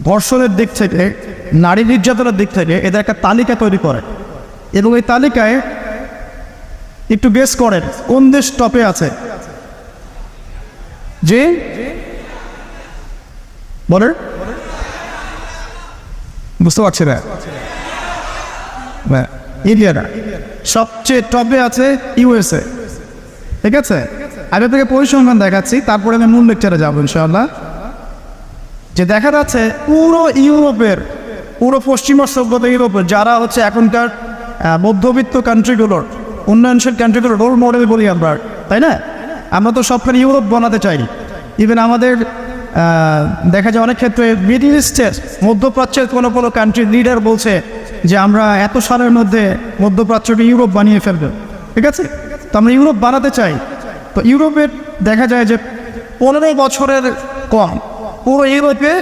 ধর্ষণের দিক থেকে, নারী নির্যাতনের দিক থেকে এদের একটা তালিকা তৈরি করে, এবং এই তালিকায় একটু গেস করেন কোন দেশ টপে আছে? যে বলেন, বুঝতে পারছি না। ইন্ডিয়া না, সবচেয়ে টপে আছে ইউএসএ। ঠিক আছে, আগে থেকে পরিসংখ্যান দেখাচ্ছি, তারপরে আমি মূল লেকচারে যাবো ইনশাআল্লাহ। যে দেখা যাচ্ছে পুরো ইউরোপের, পুরো পশ্চিমা সভ্যতা ইউরোপের যারা হচ্ছে এখনকার মধ্যবিত্ত কান্ট্রিগুলোর, উন্নয়নশীল কান্ট্রিগুলোর রোল মডেল বলি আমরা, তাই না? আমরা তো সবখানে ইউরোপ বানাতে চাই। ইভেন আমাদের দেখা যায় অনেক ক্ষেত্রে মিডল ইস্টের, মধ্যপ্রাচ্যের কোনো কোনো কান্ট্রির লিডার বলছে যে আমরা এত সালের মধ্যে মধ্যপ্রাচ্যকে ইউরোপ বানিয়ে ফেলবো। ঠিক আছে, তো আমরা ইউরোপ বানাতে চাই। তো ইউরোপের দেখা যায় যে 15 বছরের কম পুরো ইউরোপে